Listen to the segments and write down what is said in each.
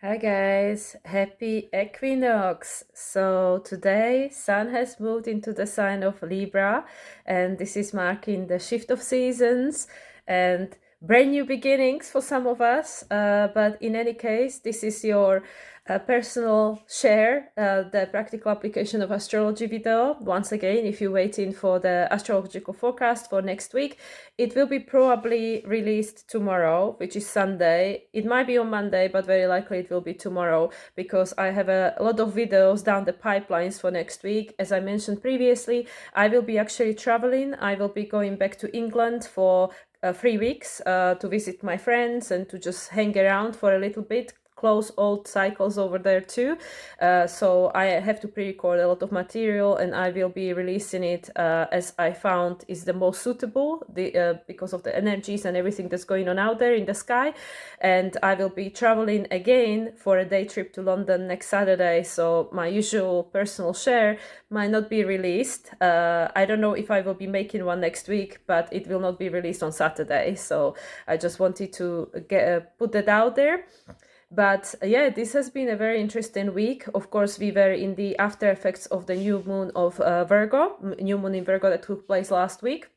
Hi guys, happy Equinox. So today Sun has moved into the sign of Libra, and this is marking the shift of seasons and brand new beginnings for some of us. But in any case, this is your personal share, the practical application of astrology video. Once again, if you're waiting for the astrological forecast for next week, it will be probably released tomorrow, which is Sunday. It might be on Monday, but very likely it will be tomorrow because I have a lot of videos down the pipelines for next week. As I mentioned previously, I will be actually traveling. I will be going back to England for 3 weeks to visit my friends and to just hang around for a little bit, close old cycles over there too. So I have to pre-record a lot of material, and I will be releasing it as I found is the most suitable because of the energies and everything that's going on out there in the sky. And I will be traveling again for a day trip to London next Saturday, so my usual personal share might not be released. I don't know if I will be making one next week, but it will not be released on Saturday, so I just wanted to put that out there. But yeah, this has been a very interesting week. Of course, we were in the after effects of the new moon of new moon in Virgo that took place last week.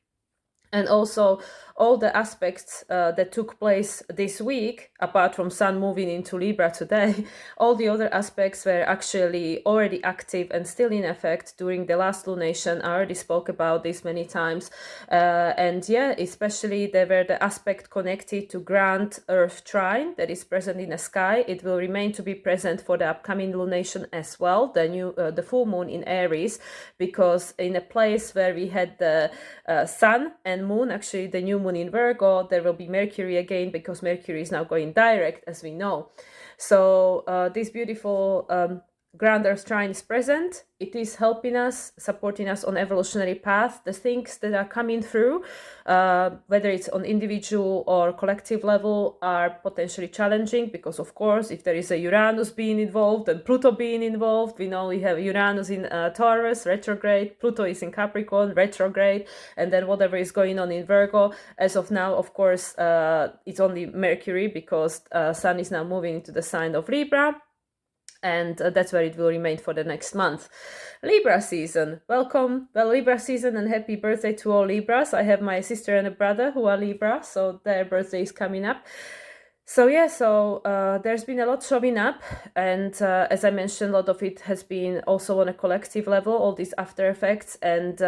And also all the aspects that took place this week, apart from Sun moving into Libra today, all the other aspects were actually already active and still in effect during the last lunation. I already spoke about this many times. And yeah, especially there were the aspect connected to Grand Earth Trine that is present in the sky. It will remain to be present for the upcoming lunation as well, the full moon in Aries, because in a place where we had the Sun and Moon, actually the new moon in Virgo, there will be Mercury again, because Mercury is now going direct, as we know. So this beautiful Grand Earth Trine is present. It is helping us, supporting us on evolutionary path. The things that are coming through, whether it's on individual or collective level, are potentially challenging because, of course, if there is a Uranus being involved and Pluto being involved, we know we have Uranus in Taurus, retrograde, Pluto is in Capricorn, retrograde, and then whatever is going on in Virgo. As of now, of course, it's only Mercury because Sun is now moving into the sign of Libra. And that's where it will remain for the next month. Libra season. Welcome, Libra season, and happy birthday to all Libras. I have my sister and a brother who are Libra, so their birthday is coming up. So yeah, there's been a lot showing up, and as I mentioned, a lot of it has been also on a collective level, all these after effects. And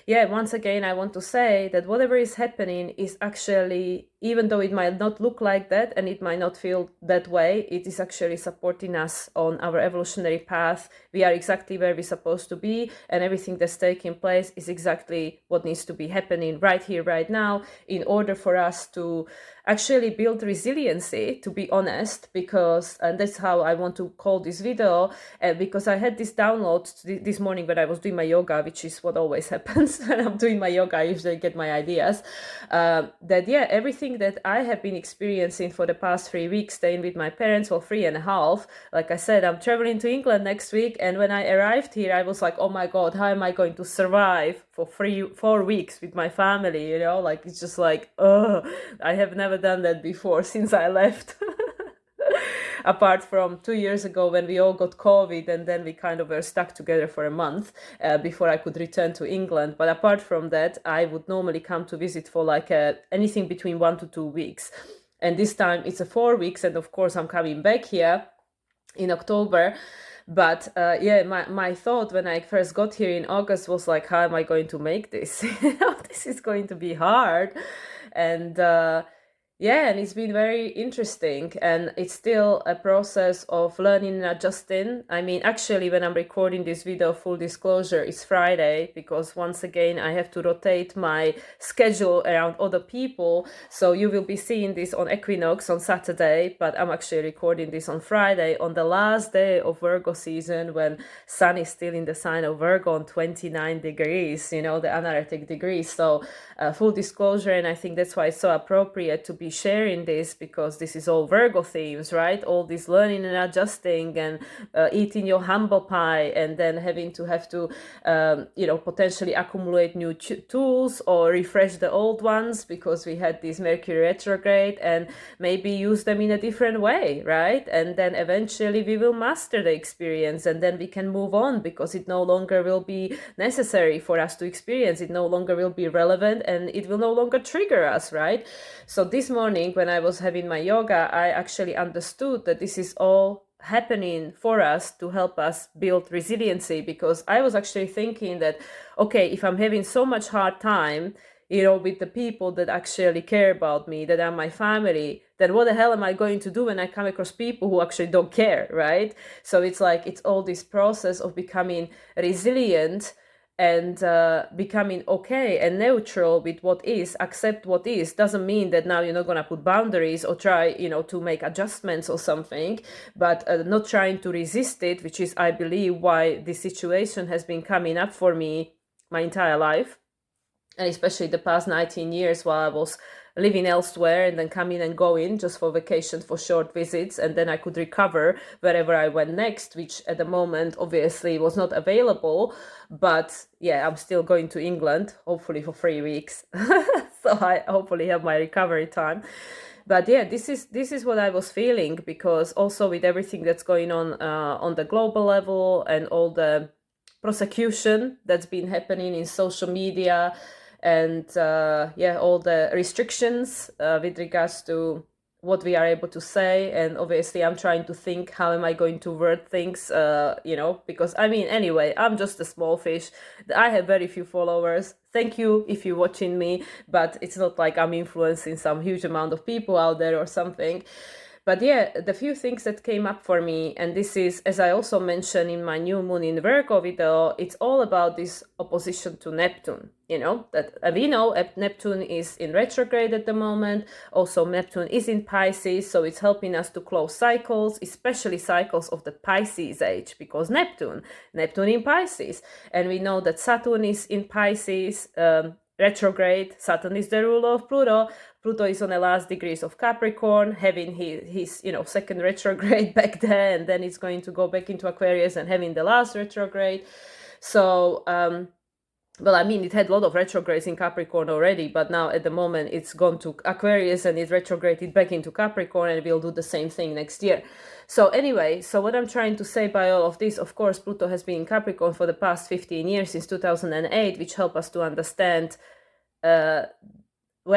yeah, once again, I want to say that whatever is happening is actually, even though it might not look like that and it might not feel that way, it is actually supporting us on our evolutionary path. We are exactly where we're supposed to be, and everything that's taking place is exactly what needs to be happening right here, right now, in order for us to actually build resiliency, to be honest, because, and that's how I want to call this video, because I had this download this morning when I was doing my yoga, which is what always happens when I'm doing my yoga. I usually get my ideas, that yeah, everything that I have been experiencing for the past 3 weeks, staying with my parents for 3.5, like I said, I'm traveling to England next week, and when I arrived here, I was like, oh my god, how am I going to survive for 4 weeks with my family, like, it's just like, I have never done that before since I left. Apart from 2 years ago when we all got COVID, and then we kind of were stuck together for a month before I could return to England. But apart from that, I would normally come to visit for like anything between 1 to 2 weeks. And this time it's 4 weeks, and of course I'm coming back here in October. But yeah, my thought when I first got here in August was like, how am I going to make this? This is going to be hard. And yeah, and it's been very interesting, and it's still a process of learning and adjusting. I mean, actually, when I'm recording this video, full disclosure, it's Friday, because once again, I have to rotate my schedule around other people. So you will be seeing this on Equinox on Saturday, but I'm actually recording this on Friday, on the last day of Virgo season, when Sun is still in the sign of Virgo on 29 degrees, the anaretic degrees. So full disclosure, and I think that's why it's so appropriate to be be sharing this because this is all Virgo themes, right? All this learning and adjusting and eating your humble pie, and then having to potentially accumulate new tools or refresh the old ones because we had this Mercury retrograde, and maybe use them in a different way, right? And then eventually we will master the experience, and then we can move on because it no longer will be necessary for us to experience. It no longer will be relevant, and it will no longer trigger us, right? So this morning when I was having my yoga, I actually understood that this is all happening for us to help us build resiliency, because I was actually thinking that, okay, if I'm having so much hard time, with the people that actually care about me, that are my family, then what the hell am I going to do when I come across people who actually don't care, right? So it's like, it's all this process of becoming resilient and becoming okay and neutral with what is, accept what is. Doesn't mean that now you're not going to put boundaries or try, to make adjustments or something, but not trying to resist it, which is, I believe, why this situation has been coming up for me my entire life. And especially the past 19 years while I was living elsewhere and then coming and going just for vacation, for short visits, and then I could recover wherever I went next, which at the moment obviously was not available. But yeah, I'm still going to England, hopefully for 3 weeks. So I hopefully have my recovery time. But yeah, this is what I was feeling, because also with everything that's going on the global level, and all the prosecution that's been happening in social media, and all the restrictions with regards to what we are able to say. And obviously I'm trying to think, how am I going to word things, because anyway, I'm just a small fish. I have very few followers. Thank you if you're watching me, but it's not like I'm influencing some huge amount of people out there or something. But yeah, the few things that came up for me, and this is, as I also mentioned in my new moon in Virgo video, it's all about this opposition to Neptune. That we know Neptune is in retrograde at the moment. Also, Neptune is in Pisces, so it's helping us to close cycles, especially cycles of the Pisces age, because Neptune in Pisces. And we know that Saturn is in Pisces, retrograde. Saturn is the ruler of Pluto. Pluto is on the last degrees of Capricorn, having his second retrograde back there, and then it's going to go back into Aquarius and having the last retrograde. So, it had a lot of retrogrades in Capricorn already, but now at the moment it's gone to Aquarius and it retrograded back into Capricorn, and we'll do the same thing next year. So anyway, so what I'm trying to say by all of this, of course, Pluto has been in Capricorn for the past 15 years, since 2008, which help us to understand where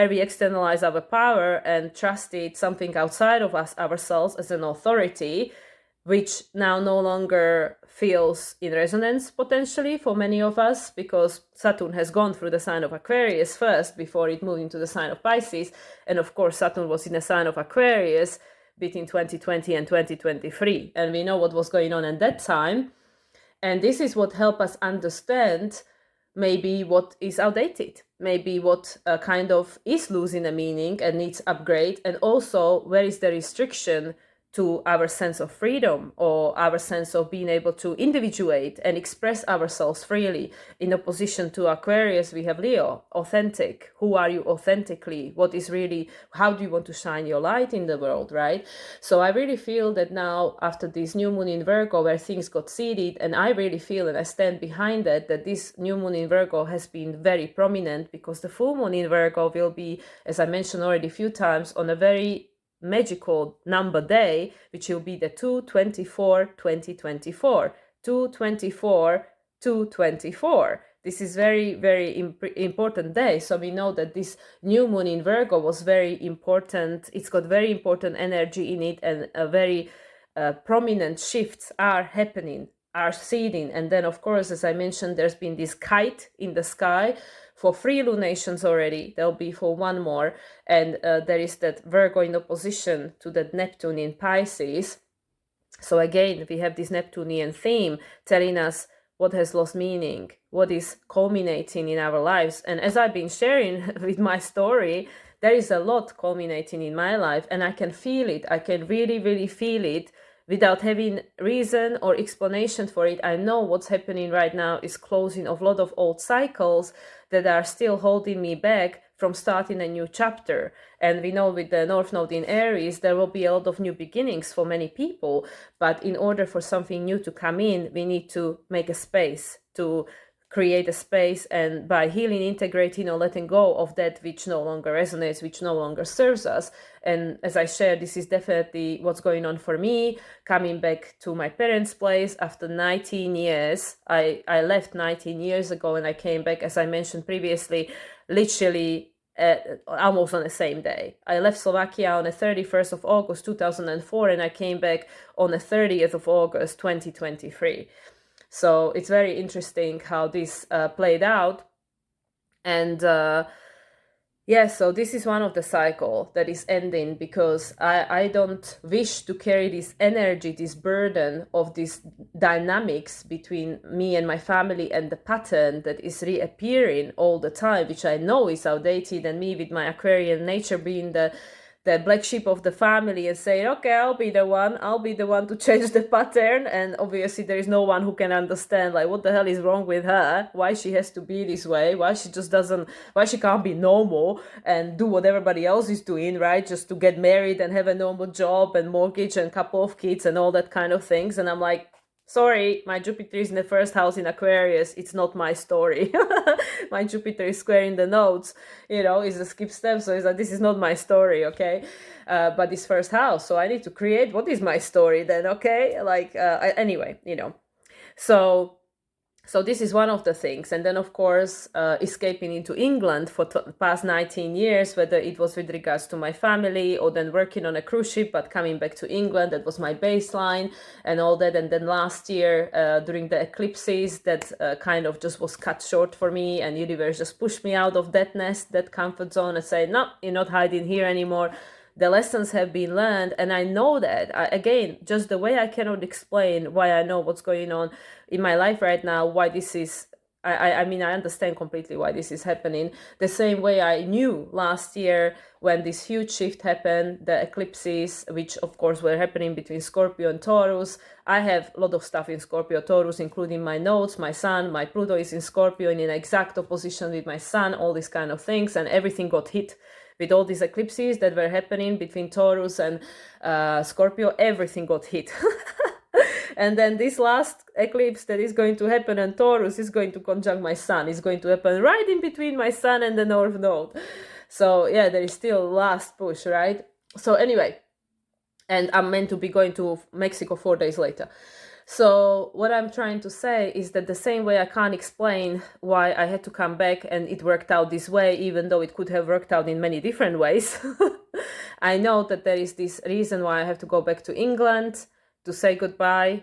we externalize our power and trusted something outside of us, ourselves, as an authority, which now no longer feels in resonance potentially for many of us, because Saturn has gone through the sign of Aquarius first before it moved into the sign of Pisces. And of course, Saturn was in the sign of Aquarius between 2020 and 2023. And we know what was going on at that time. And this is what helped us understand maybe what is outdated, maybe what kind of is losing a meaning and needs upgrade, and also where is the restriction to our sense of freedom, or our sense of being able to individuate and express ourselves freely. In opposition to Aquarius, we have Leo, authentic. Who are you authentically? What is really, how do you want to shine your light in the world, right? So I really feel that now, after this new moon in Virgo, where things got seeded, and I really feel, and I stand behind that this new moon in Virgo has been very prominent, because the full moon in Virgo will be, as I mentioned already a few times, on a very magical number day, which will be the 2/24/2024. 2/24/224. This is very, very important day. So we know that this new moon in Virgo was very important. It's got very important energy in it, and a very prominent shifts are happening, are seeding. And then, of course, as I mentioned, there's been this kite in the sky for 3 lunations already. There'll be for 1 more. And there is that Virgo in opposition to that Neptune in Pisces. So again, we have this Neptunian theme telling us what has lost meaning, what is culminating in our lives. And as I've been sharing with my story, there is a lot culminating in my life, and I can feel it. I can really, really feel it without having reason or explanation for it. I know what's happening right now is closing of a lot of old cycles that are still holding me back from starting a new chapter. And we know with the North Node in Aries, there will be a lot of new beginnings for many people. But in order for something new to come in, we need to make a space, to create a space, and by healing, integrating, or letting go of that which no longer resonates, which no longer serves us. And as I shared, this is definitely what's going on for me, coming back to my parents' place after 19 years. I left 19 years ago, and I came back, as I mentioned previously, literally almost on the same day. I left Slovakia on the 31st of August 2004, and I came back on the 30th of August 2023. So it's very interesting how this played out. And so this is one of the cycle that is ending, because I don't wish to carry this energy, this burden of these dynamics between me and my family, and the pattern that is reappearing all the time, which I know is outdated, and me with my Aquarian nature being the black sheep of the family, and say, okay, I'll be the one to change the pattern. And obviously there is no one who can understand, like, what the hell is wrong with her, why she has to be this way, why she can't be normal and do what everybody else is doing, right? Just to get married and have a normal job and mortgage and couple of kids and all that kind of things. And I'm like, sorry, my Jupiter is in the first house in Aquarius. It's not my story. My Jupiter is square in the nodes, is a skip step. So it's like, this is not my story, okay? But this first house. So I need to create, what is my story then, okay? Anyway, So this is one of the things. And then, of course, escaping into England for the past 19 years, whether it was with regards to my family or then working on a cruise ship, but coming back to England, that was my baseline and all that. And then last year, during the eclipses, that kind of just was cut short for me, and universe just pushed me out of that nest, that comfort zone, and say, no, you're not hiding here anymore. The lessons have been learned, and I know that. Again, just the way I cannot explain why I know what's going on in my life right now, why this is, I mean, I understand completely why this is happening. The same way I knew last year when this huge shift happened, the eclipses, which of course were happening between Scorpio and Taurus. I have a lot of stuff in Scorpio, Taurus, including my nodes, my sun, my Pluto is in Scorpio in an exact opposition with my sun, all these kind of things, and everything got hit. With all these eclipses that were happening between Taurus and Scorpio, everything got hit. And then this last eclipse that is going to happen on Taurus is going to conjunct my sun. It's going to happen right in between my sun and the North Node. So yeah, there is still last push, right? So anyway, and I'm meant to be going to Mexico 4 days later. So what I'm trying to say is that the same way I can't explain why I had to come back and it worked out this way, even though it could have worked out in many different ways. I know that there is this reason why I have to go back to England to say goodbye,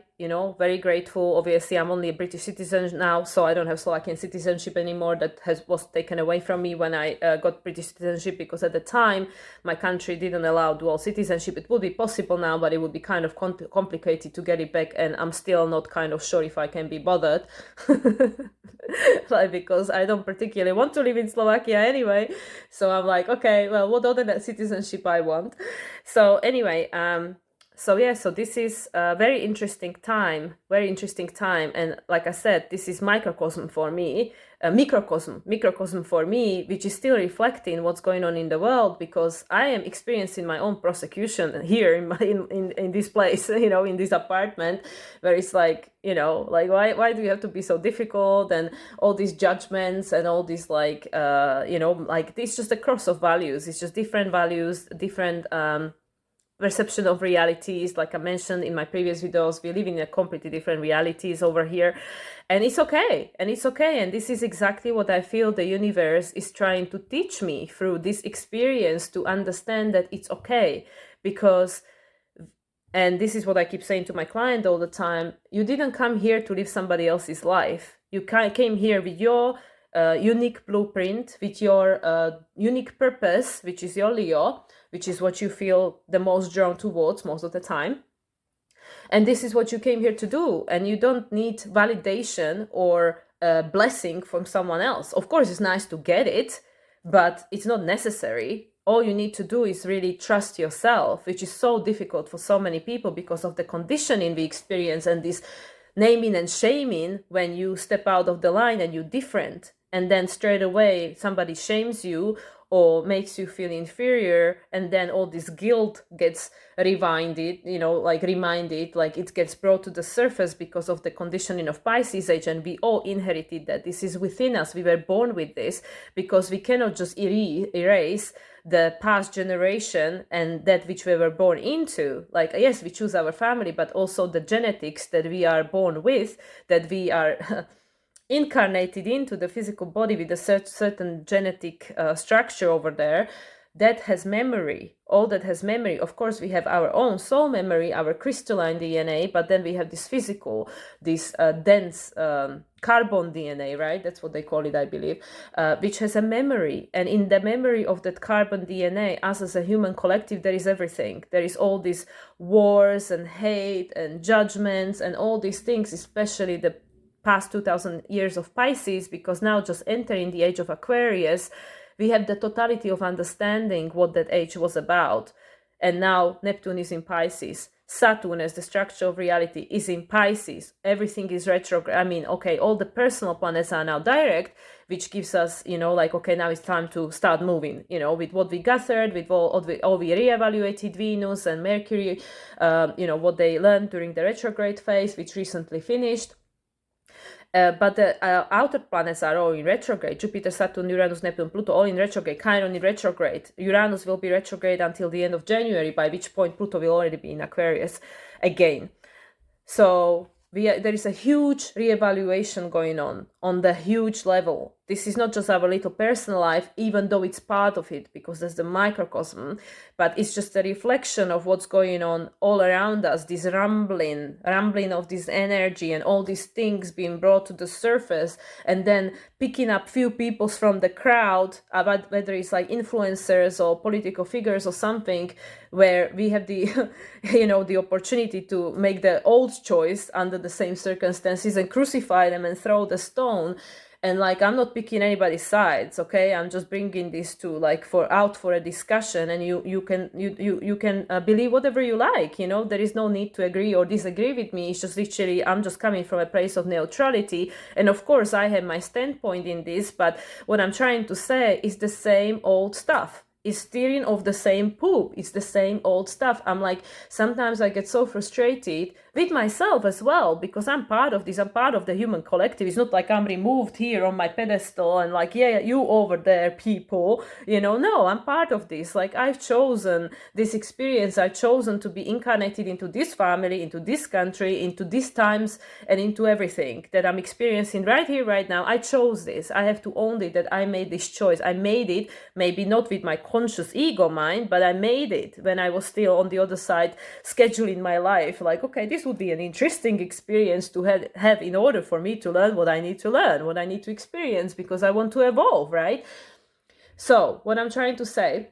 very grateful. Obviously, I'm only a British citizen now, so I don't have Slovakian citizenship anymore. That was taken away from me when I got British citizenship, because at the time, my country didn't allow dual citizenship. It would be possible now, but it would be kind of complicated to get it back, and I'm still not kind of sure if I can be bothered. Because I don't particularly want to live in Slovakia anyway. So I'm like, okay, well, what other citizenship I want? So anyway, So this is a very interesting time. And like I said, this is microcosm for me, microcosm for me, which is still reflecting what's going on in the world, because I am experiencing my own prosecution here in this place, in this apartment, where it's like, why do you have to be so difficult, and all these judgments and all these it's just a cross of values. It's just different values, different perception of realities. Like I mentioned in my previous videos, we live in a completely different realities over here, and it's okay. And this is exactly what I feel the universe is trying to teach me through this experience, to understand that it's okay. Because, and this is what I keep saying to my client all the time, you didn't come here to live somebody else's life. You came here with your unique blueprint, with your unique purpose, which is your Leo, which is what you feel the most drawn towards most of the time. And this is what you came here to do. And you don't need validation or blessing from someone else. Of course, it's nice to get it, but it's not necessary. All you need to do is really trust yourself, which is so difficult for so many people because of the conditioning we experience and this naming and shaming when you step out of the line and you're different. And then straight away somebody shames you, or makes you feel inferior, and then all this guilt gets reminded, like it gets brought to the surface because of the conditioning of Pisces age, and we all inherited that. This is within us. We were born with this, because we cannot just erase the past generation and that which we were born into. Like, yes, we choose our family, but also the genetics that we are born with, that we are incarnated into the physical body with a certain genetic structure over there, that has memory. All that has memory. Of course, we have our own soul memory, our crystalline DNA, but then we have this physical, this dense carbon DNA, right? That's what they call it, I believe, which has a memory. And in the memory of that carbon DNA, us as a human collective, there is everything. There is all these wars and hate and judgments and all these things, especially the past 2000 years of Pisces, because now just entering the age of Aquarius, we have the totality of understanding what that age was about. And now Neptune is in Pisces. Saturn, as the structure of reality, is in Pisces. Everything is retrograde. I mean, okay, all the personal planets are now direct, which gives us, okay, now it's time to start moving, with what we gathered, with all we reevaluated, Venus and Mercury, what they learned during the retrograde phase, which recently finished. But the outer planets are all in retrograde. Jupiter, Saturn, Uranus, Neptune, Pluto, all in retrograde. Chiron in retrograde. Uranus will be retrograde until the end of January, by which point Pluto will already be in Aquarius again. So there is a huge reevaluation going on the huge level. This is not just our little personal life, even though it's part of it, because there's the microcosm, but it's just a reflection of what's going on all around us, this rumbling of this energy and all these things being brought to the surface, and then picking up few people from the crowd, whether it's like influencers or political figures or something, where we have the, the opportunity to make the old choice under the same circumstances and crucify them and throw the stone. And like, I'm not picking anybody's sides, okay? I'm just bringing this to for a discussion, and you can believe whatever you like. There is no need to agree or disagree with me. It's just literally, I'm just coming from a place of neutrality, and of course I have my standpoint in this. But what I'm trying to say is the same old stuff. It's steering of the same poop. It's the same old stuff. I'm like, sometimes I get so frustrated with myself as well, because I'm part of this. I'm part of the human collective. It's not like I'm removed here on my pedestal and like, yeah, you over there, people, no, I'm part of this. Like, I've chosen this experience. I've chosen to be incarnated into this family, into this country, into these times, and into everything that I'm experiencing right here, right now. I chose this. I have to own it, that I made this choice. I made it, maybe not with my conscious ego mind, but I made it when I was still on the other side scheduling my life, like, okay, this would be an interesting experience to have in order for me to learn what I need to learn, what I need to experience, because I want to evolve, right? So what I'm trying to say,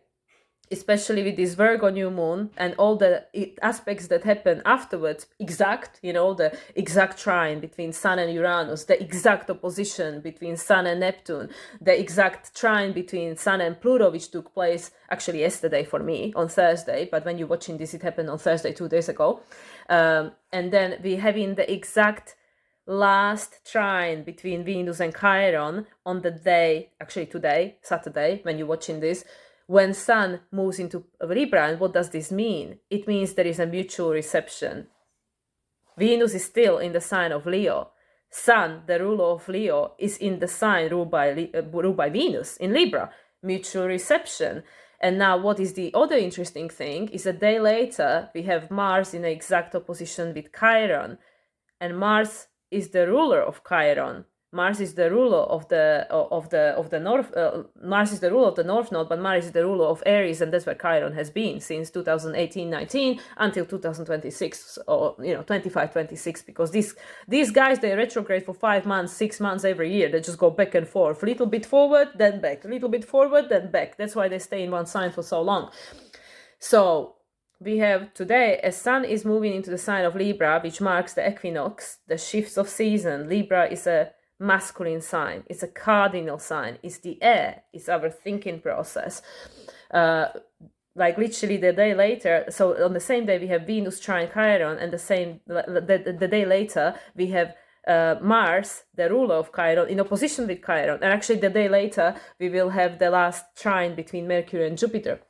especially with this Virgo new moon and all the aspects that happen afterwards, the exact trine between Sun and Uranus, the exact opposition between Sun and Neptune, the exact trine between Sun and Pluto, which took place actually yesterday for me on Thursday, but when you're watching this, it happened on Thursday 2 days ago. And then we having the exact last trine between Venus and Chiron on the day, actually today, Saturday, when you're watching this, when Sun moves into Libra. And what does this mean? It means there is a mutual reception. Venus is still in the sign of Leo. Sun, the ruler of Leo, is in the sign ruled by Venus in Libra. Mutual reception. And now what is the other interesting thing is a day later, we have Mars in an exact opposition with Chiron. And Mars is the ruler of Chiron. Mars is the ruler of the north. Mars is the ruler of the north node, but Mars is the ruler of Aries, and that's where Chiron has been since 2018-19 until 2026 or 25-26. Because these guys, they retrograde for 5 months, 6 months every year. They just go back and forth, a little bit forward, then back, a little bit forward, then back. That's why they stay in one sign for so long. So we have today, as Sun is moving into the sign of Libra, which marks the equinox, the shifts of season. Libra is a masculine sign. It's a cardinal sign. It's the air. It's our thinking process. Like literally the day later, so on the same day we have Venus trine Chiron, and the day later we have Mars, the ruler of Chiron, in opposition with Chiron. And actually the day later, we will have the last trine between Mercury and Jupiter.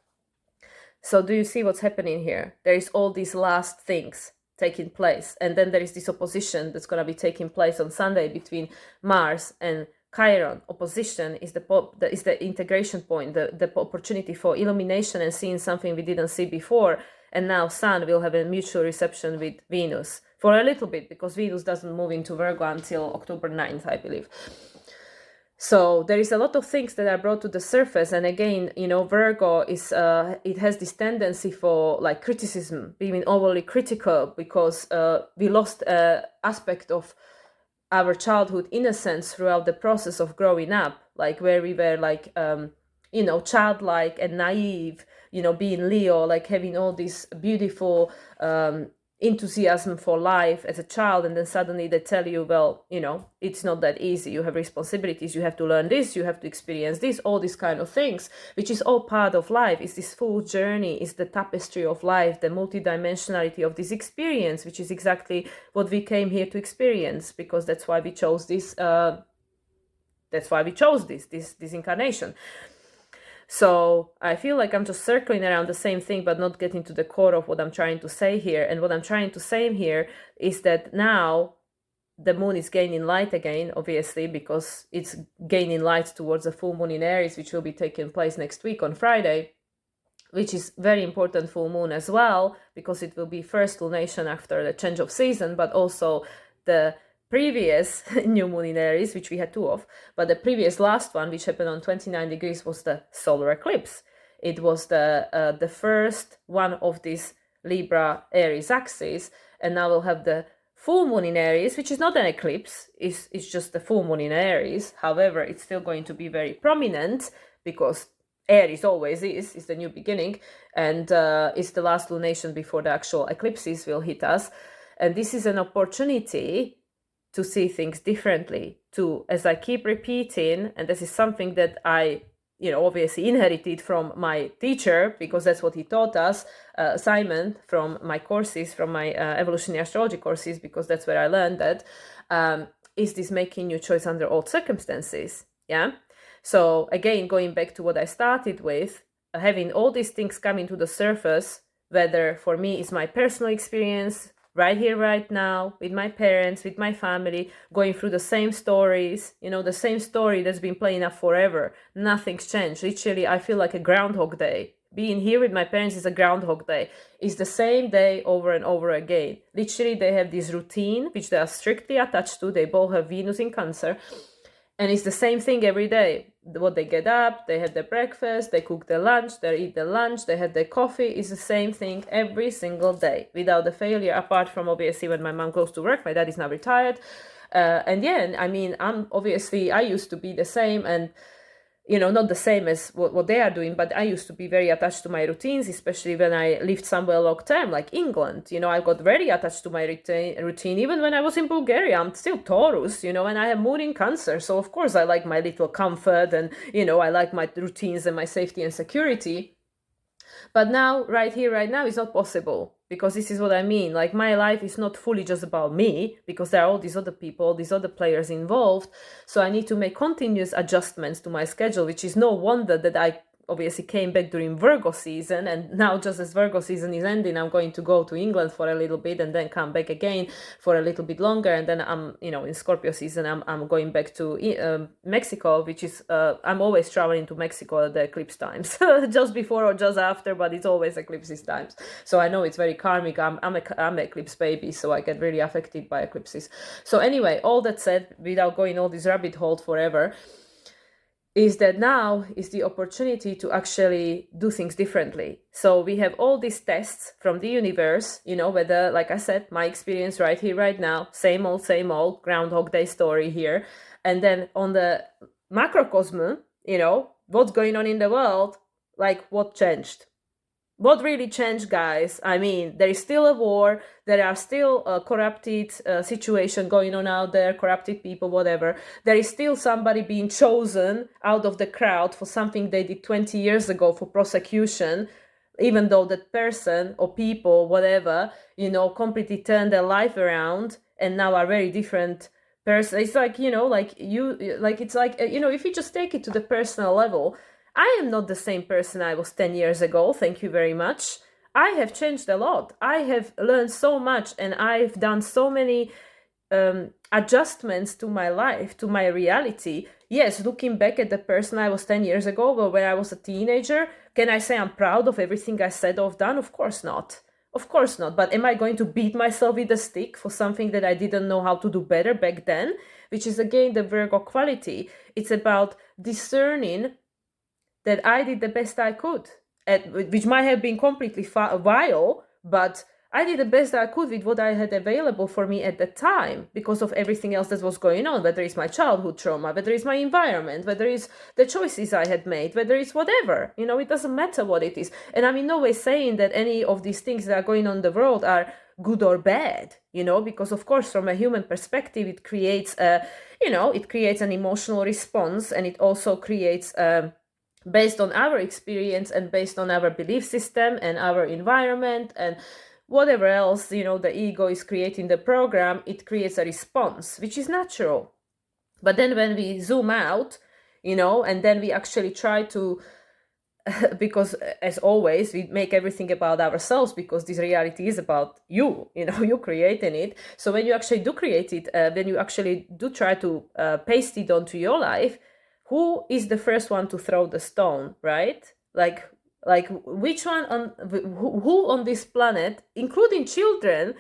So do you see what's happening here? There is all these last things taking place. And then there is this opposition that's going to be taking place on Sunday between Mars and Chiron. Opposition is the integration point, the opportunity for illumination and seeing something we didn't see before. And now Sun will have a mutual reception with Venus for a little bit, because Venus doesn't move into Virgo until October 9th, I believe. So there is a lot of things that are brought to the surface. And again, Virgo is, it has this tendency for like criticism, being overly critical, because we lost an aspect of our childhood innocence throughout the process of growing up, like where we were like, childlike and naive, being Leo, like having all this beautiful enthusiasm for life as a child, and then suddenly they tell you, well, it's not that easy, you have responsibilities, you have to learn this, you have to experience this, all these kind of things, which is all part of life. It's this full journey, it's the tapestry of life, the multidimensionality of this experience, which is exactly what we came here to experience, because that's why we chose this this incarnation. So I feel like I'm just circling around the same thing, but not getting to the core of what I'm trying to say here. And what I'm trying to say here is that now the moon is gaining light again, obviously, because it's gaining light towards the full moon in Aries, which will be taking place next week on Friday, which is very important full moon as well, because it will be first lunation after the change of season, but also the previous new moon in Aries, which we had two of, but the previous last one, which happened on 29 degrees, was the solar eclipse. It was the first one of this Libra Aries axis, and now we'll have the full moon in Aries, which is not an eclipse, it's just the full moon in Aries. However, it's still going to be very prominent, because Aries always is the new beginning, and it's the last lunation before the actual eclipses will hit us. And this is an opportunity to see things differently, to, as I keep repeating, and this is something that I, obviously inherited from my teacher, because that's what he taught us, Simon, from my courses, from my evolutionary astrology courses, because that's where I learned that, is this making new choice under all circumstances, yeah? So again, going back to what I started with, having all these things coming to the surface, whether for me is my personal experience, right here, right now, with my parents, with my family, going through the same stories, the same story that's been playing up forever. Nothing's changed. Literally, I feel like a Groundhog Day. Being here with my parents is a Groundhog Day. It's the same day over and over again. Literally, they have this routine, which they are strictly attached to. They both have Venus in Cancer. And it's the same thing every day. What they get up, they have their breakfast, they cook their lunch, they eat their lunch, they have their coffee. It's the same thing every single day, without the failure, apart from obviously when my mom goes to work. My dad is now retired. And yeah, I mean, I used to be the same, and not the same as what they are doing, but I used to be very attached to my routines, especially when I lived somewhere long term, like England. I got very attached to my routine. Even when I was in Bulgaria, I'm still Taurus, and I have moon in Cancer. So of course I like my little comfort, and, I like my routines and my safety and security. But now, right here, right now, it's not possible, because this is what I mean. Like, my life is not fully just about me, because there are all these other people, all these other players involved. So I need to make continuous adjustments to my schedule, which is no wonder that I obviously came back during Virgo season, and now just as Virgo season is ending, I'm going to go to England for a little bit and then come back again for a little bit longer, and then I'm in Scorpio season I'm going back to Mexico, which is I'm always traveling to Mexico at the eclipse times, just before or just after, but it's always eclipses times. So I know it's very karmic. I'm an eclipse baby, so I get really affected by eclipses. So anyway, all that said, without going all this rabbit hole forever, is that now is the opportunity to actually do things differently. So we have all these tests from the universe, whether, like I said, my experience right here, right now, same old Groundhog Day story here. And then on the macrocosm, what's going on in the world, like what changed? What really changed, guys? I mean, there is still a war, there are still a corrupted situation going on out there, corrupted people, whatever. There is still somebody being chosen out of the crowd for something they did 20 years ago for prosecution, even though that person or people, whatever, completely turned their life around and now are very different person. It's like, like it's like, if you just take it to the personal level, I am not the same person I was 10 years ago. Thank you very much. I have changed a lot. I have learned so much, and I've done so many adjustments to my life, to my reality. Yes, looking back at the person I was 10 years ago, well, when I was a teenager, can I say I'm proud of everything I said or done? Of course not. Of course not. But am I going to beat myself with a stick for something that I didn't know how to do better back then? Which is again the Virgo quality. It's about discerning that I did the best I could, which might have been completely vile, but I did the best I could with what I had available for me at the time because of everything else that was going on, whether it's my childhood trauma, whether it's my environment, whether it's the choices I had made, whether it's whatever, it doesn't matter what it is. And I'm in no way saying that any of these things that are going on in the world are good or bad, because of course, from a human perspective, it creates it creates an emotional response, and it also creates based on our experience and based on our belief system and our environment and whatever else, the ego is creating the program, it creates a response, which is natural. But then when we zoom out, and then we actually try to, because as always, we make everything about ourselves because this reality is about you, you creating it. So when you actually do create it, when you actually do try to paste it onto your life, who is the first one to throw the stone, right? Like which one who on this planet, including children,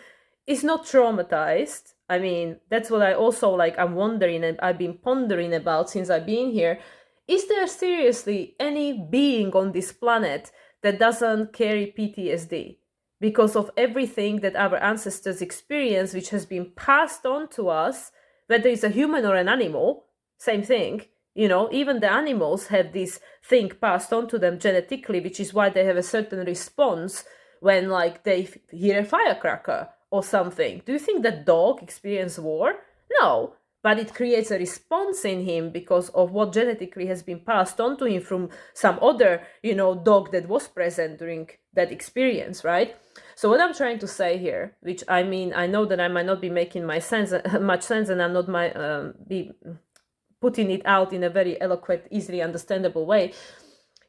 is not traumatized? I mean, that's what I also I'm wondering, and I've been pondering about since I've been here. Is there seriously any being on this planet that doesn't carry PTSD because of everything that our ancestors experienced, which has been passed on to us, whether it's a human or an animal, same thing? Even the animals have this thing passed on to them genetically, which is why they have a certain response when they hear a firecracker or something. Do you think that dog experiences war? No, but it creates a response in him because of what genetically has been passed on to him from some other, dog that was present during that experience, right? So what I'm trying to say here, which I mean, I know that I might not be making much sense, and I'm not be putting it out in a very eloquent, easily understandable way,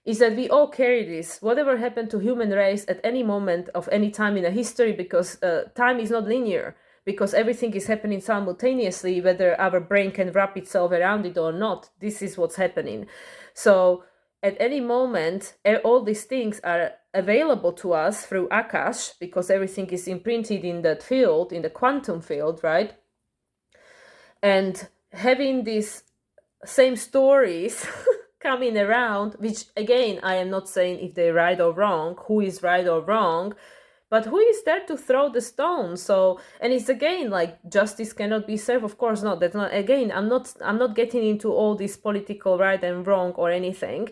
is that we all carry this, whatever happened to human race at any moment of any time in a history, because time is not linear, because everything is happening simultaneously, whether our brain can wrap itself around it or not. This is what's happening. So at any moment, all these things are available to us through Akash, because everything is imprinted in that field, in the quantum field, right? And having these same stories coming around, which again, I am not saying if they're right or wrong, who is right or wrong, but who is there to throw the stone? So, and it's again justice cannot be served. Of course not. That's not, again, I'm not getting into all this political right and wrong or anything.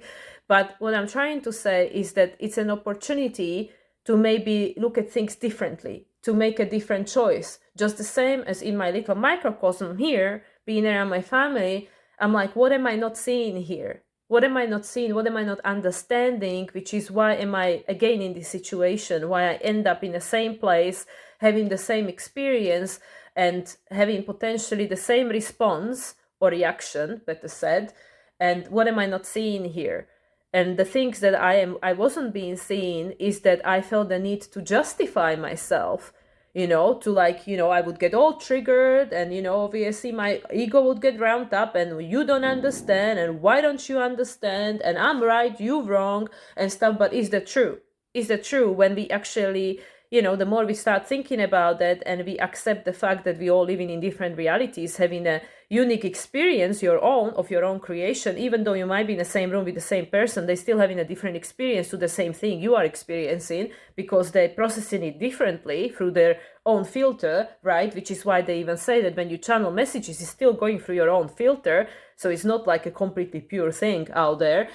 But what I'm trying to say is that it's an opportunity to maybe look at things differently, to make a different choice. Just the same as in my little microcosm here, being around my family, I'm like, what am I not seeing here? What am I not seeing? What am I not understanding? Which is why am I again in this situation? Why I end up in the same place, having the same experience and having potentially the same response or reaction, better said. And what am I not seeing here? And the things that I wasn't being seen is that I felt the need to justify myself, I would get all triggered, and, obviously my ego would get ramped up, and you don't understand, and why don't you understand, and I'm right, you wrong, and stuff. But is that true? Is that true when we actually, the more we start thinking about that, and we accept the fact that we all living in different realities, having a unique experience, your own creation, even though you might be in the same room with the same person, they're still having a different experience to the same thing you are experiencing, because they're processing it differently through their own filter, right? Which is why they even say that when you channel messages, it's still going through your own filter. So it's not like a completely pure thing out there.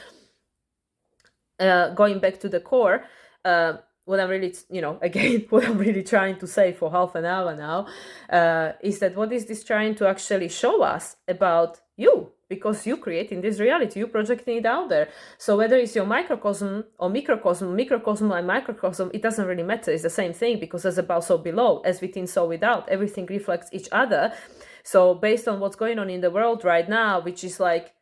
Going back to the core, what I'm really, again, what I'm really trying to say for half an hour now, is that what is this trying to actually show us about you? Because you creating this reality, you projecting it out there. So whether it's your microcosm or microcosm and microcosm, it doesn't really matter. It's the same thing, because as above, so below, as within, so without, everything reflects each other. So based on what's going on in the world right now, which is like,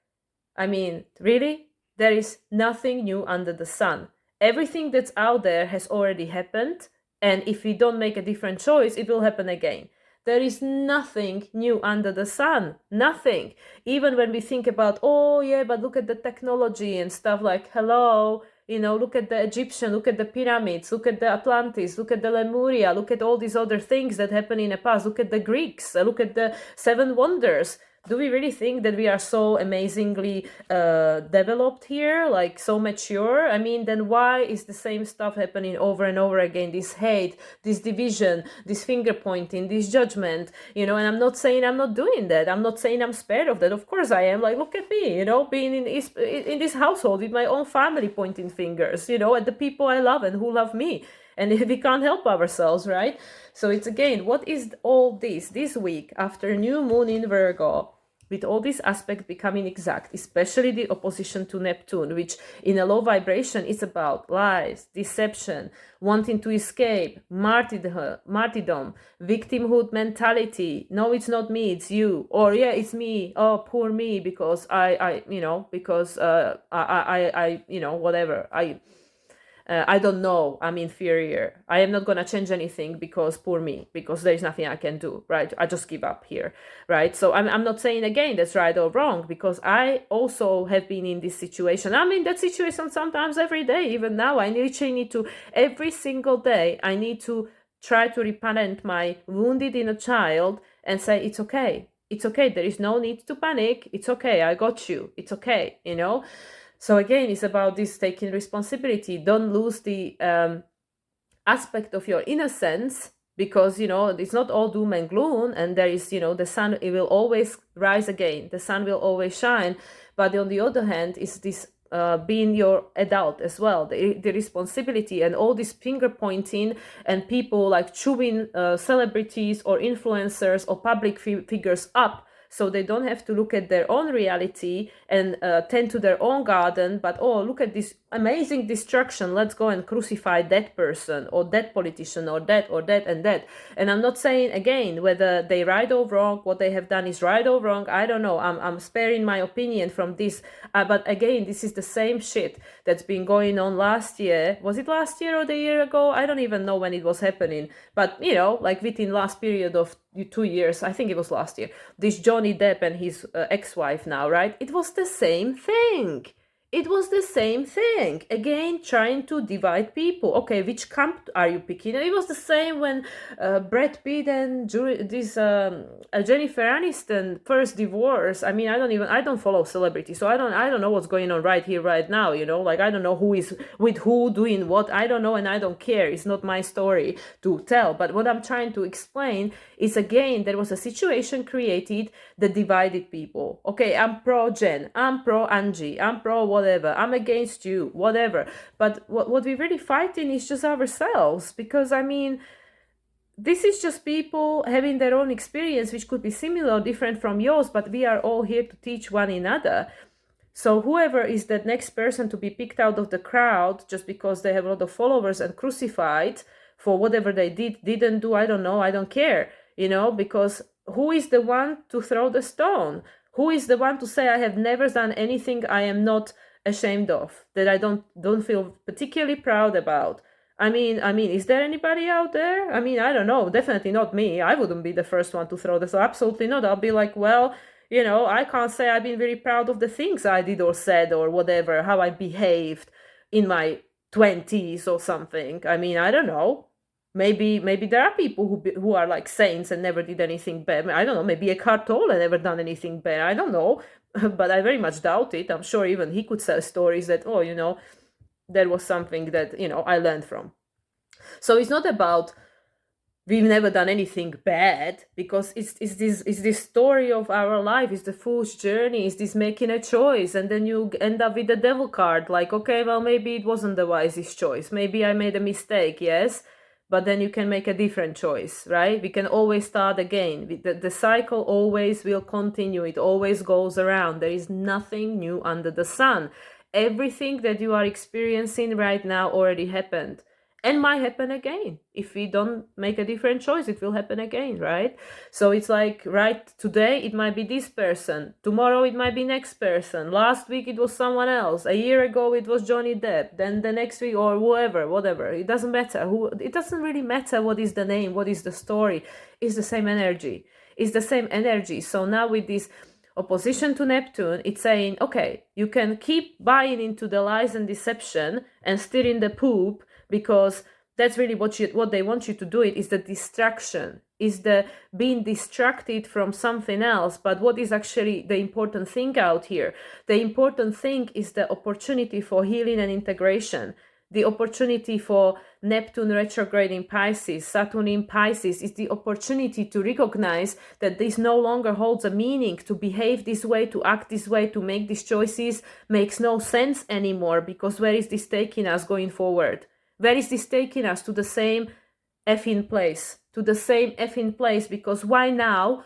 I mean, really, there is nothing new under the sun. Everything that's out there has already happened, and if we don't make a different choice, it will happen again. There is nothing new under the sun. Nothing. Even when we think about, oh yeah, but look at the technology and stuff, like, hello, look at the Egyptian, look at the pyramids, look at the Atlantis, look at the Lemuria, look at all these other things that happened in the past, look at the Greeks, look at the seven wonders. Do we really think that we are so amazingly developed here, like so mature? I mean, then why is the same stuff happening over and over again? This hate, this division, this finger pointing, this judgment, and I'm not saying I'm not doing that. I'm not saying I'm spared of that. Of course I am. Like, look at me, being in this household with my own family pointing fingers, at the people I love and who love me. And we can't help ourselves, right? So it's again, what is all this week after new moon in Virgo, with all these aspects becoming exact, especially the opposition to Neptune, which in a low vibration is about lies, deception, wanting to escape, martyrdom, victimhood mentality. No, it's not me, it's you. Or yeah, it's me. Oh, poor me, because I whatever. I don't know, I'm inferior. I am not going to change anything because poor me, because there is nothing I can do, right? I just give up here, right? So I'm not saying again that's right or wrong, because I also have been in this situation. I'm in that situation sometimes every day. Even now, I literally need to, every single day, I need to try to reparent my wounded inner child and say, it's okay. It's okay. There is no need to panic. It's okay. I got you. It's okay, So again, it's about this taking responsibility. Don't lose the aspect of your innocence, because, it's not all doom and gloom, and there is, the sun, it will always rise again. The sun will always shine. But on the other hand, is this being your adult as well, the responsibility, and all this finger pointing and people like chewing celebrities or influencers or public figures up, so they don't have to look at their own reality and tend to their own garden, but oh, look at this amazing destruction, let's go and crucify that person or that politician or that and that. And I'm not saying again whether they right or wrong, what they have done is right or wrong, I don't know, I'm sparing my opinion from this, but again, this is the same shit that's been going on last year. Was it last year or the year ago? I don't even know when it was happening, but like within last period of 2 years, I think it was last year, this Johnny Depp and his ex-wife now, right? It was the same thing. It was the same thing. Again, trying to divide people. Okay, which camp are you picking? And it was the same when Brad Pitt and Jennifer Aniston first divorce. I mean, I don't follow celebrity, so I don't know what's going on right here, right now. Like I don't know who is with who doing what. I don't know, and I don't care. It's not my story to tell. But what I'm trying to explain is, again, there was a situation created that divided people. Okay, I'm pro Jen, I'm pro Angie, I'm pro whatever, I'm against you, whatever. But what we're really fighting is just ourselves, because I mean, this is just people having their own experience, which could be similar or different from yours, but we are all here to teach one another. So whoever is that next person to be picked out of the crowd just because they have a lot of followers and crucified for whatever they didn't do, I don't know, I don't care, because who is the one to throw the stone? Who is the one to say, I have never done anything I am not ashamed of, that I don't feel particularly proud about? I mean, is there anybody out there? I mean, I don't know, definitely not me. I wouldn't be the first one to throw the stone, absolutely not. I'll be like, well, I can't say I've been very proud of the things I did or said or whatever, how I behaved in my 20s or something. I mean, I don't know. Maybe there are people who are like saints and never did anything bad. I don't know. Maybe Eckhart Tolle never done anything bad. I don't know, but I very much doubt it. I'm sure even he could tell stories that, oh, there was something that, I learned from. So it's not about we've never done anything bad, because it's this story of our life, it's the fool's journey, it's this making a choice, and then you end up with the devil card, like, okay, well, maybe it wasn't the wisest choice, maybe I made a mistake, yes, but then you can make a different choice, right? We can always start again. The cycle always will continue. It always goes around. There is nothing new under the sun. Everything that you are experiencing right now already happened. and might happen again. If we don't make a different choice, it will happen again, right? So it's like, right, today it might be this person, tomorrow it might be next person, last week it was someone else, a year ago it was Johnny Depp, then the next week, or whoever, whatever, it doesn't matter who, it doesn't really matter what is the name, what is the story. It's the same energy. It's the same energy. So now with this opposition to Neptune, it's saying, okay, you can keep buying into the lies and deception and steer in the poop, because that's really what they want you to do. It is the distraction, is the being distracted from something else. But what is actually the important thing out here? The important thing is the opportunity for healing and integration. The opportunity for Neptune retrograde in Pisces, Saturn in Pisces, is the opportunity to recognize that this no longer holds a meaning. To behave this way, to act this way, to make these choices makes no sense anymore, because where is this taking us going forward? Where is this taking us? To the same effing place. To the same effing place, because why now?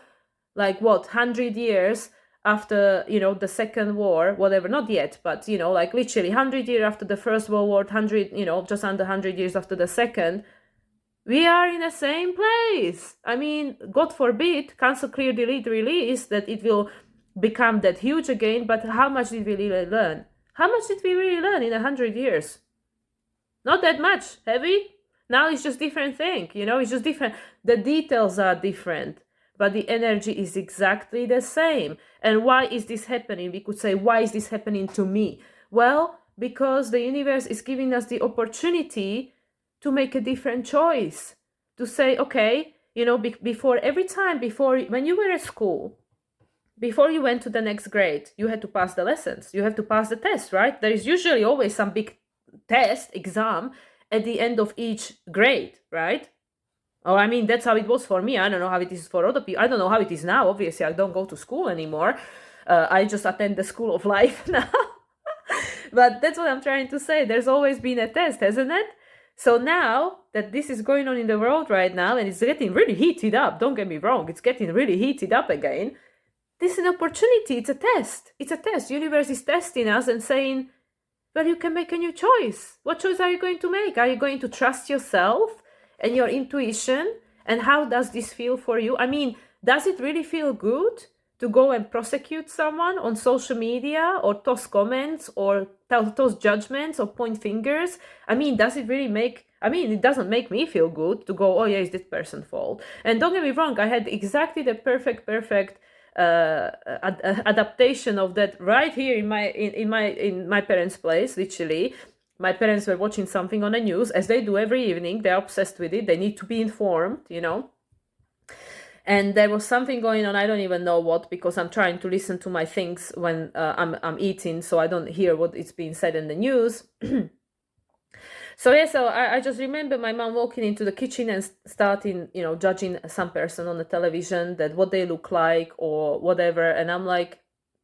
Like what, 100 years after, the Second War, whatever, not yet, but, like literally 100 years after the First World War, 100, just under 100 years after the Second, we are in the same place. I mean, God forbid, cancel, clear, delete, release, that it will become that huge again, but how much did we really learn? How much did we really learn in 100 years? Not that much, have we? Now it's just different thing, it's just different. The details are different, but the energy is exactly the same. And why is this happening? We could say, why is this happening to me? Well, because the universe is giving us the opportunity to make a different choice. To say, okay, before when you were at school, before you went to the next grade, you had to pass the lessons. You have to pass the test, right? There is usually always some big test, exam, at the end of each grade, right? Oh, I mean, that's how it was for me. I don't know how it is for other people. I don't know how it is now. Obviously, I don't go to school anymore. I just attend the school of life now. But that's what I'm trying to say. There's always been a test, hasn't it? So now that this is going on in the world right now, and it's getting really heated up, don't get me wrong, it's getting really heated up again. This is an opportunity. It's a test. It's a test. Universe is testing us and saying, well, you can make a new choice. What choice are you going to make? Are you going to trust yourself and your intuition? And how does this feel for you? I mean, does it really feel good to go and prosecute someone on social media, or toss comments, or toss judgments, or point fingers? I mean, does it really it doesn't make me feel good to go, oh yeah, it's this person's fault. And don't get me wrong, I had exactly the perfect adaptation of that right here in my parents' place. Literally, my parents were watching something on the news, as they do every evening. They're obsessed with it. They need to be informed, and there was something going on. I don't even know what, because I'm trying to listen to my things when I'm eating, so I don't hear what is being said in the news. So I just remember my mom walking into the kitchen and starting, judging some person on the television, that what they look like or whatever. And I'm like,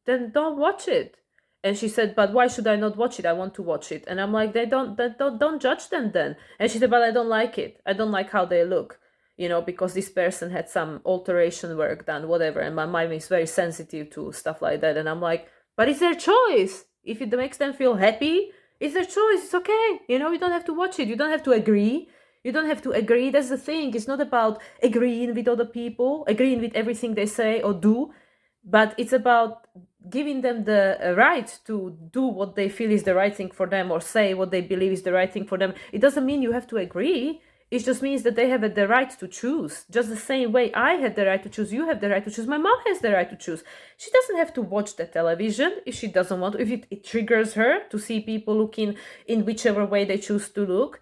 then don't watch it. And she said, but why should I not watch it? I want to watch it. And I'm like, don't judge them then. And she said, but I don't like it. I don't like how they look, because this person had some alteration work done, whatever. And my mind is very sensitive to stuff like that. And I'm like, but it's their choice. If it makes them feel happy, it's their choice. It's okay. You don't have to watch it. You don't have to agree. You don't have to agree. That's the thing. It's not about agreeing with other people, agreeing with everything they say or do, but it's about giving them the right to do what they feel is the right thing for them, or say what they believe is the right thing for them. It doesn't mean you have to agree. It just means that they have the right to choose. Just the same way I had the right to choose, you have the right to choose, my mom has the right to choose. She doesn't have to watch the television if she doesn't want to, if it triggers her to see people looking in whichever way they choose to look.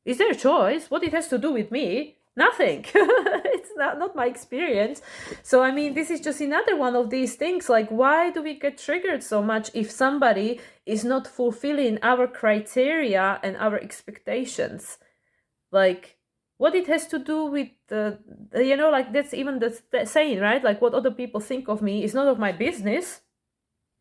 It's their choice. What it has to do with me? Nothing. It's not my experience. So, I mean, this is just another one of these things. Like, why do we get triggered so much if somebody is not fulfilling our criteria and our expectations? Like, what it has to do with like, that's even the saying, right? Like, what other people think of me is none of my business.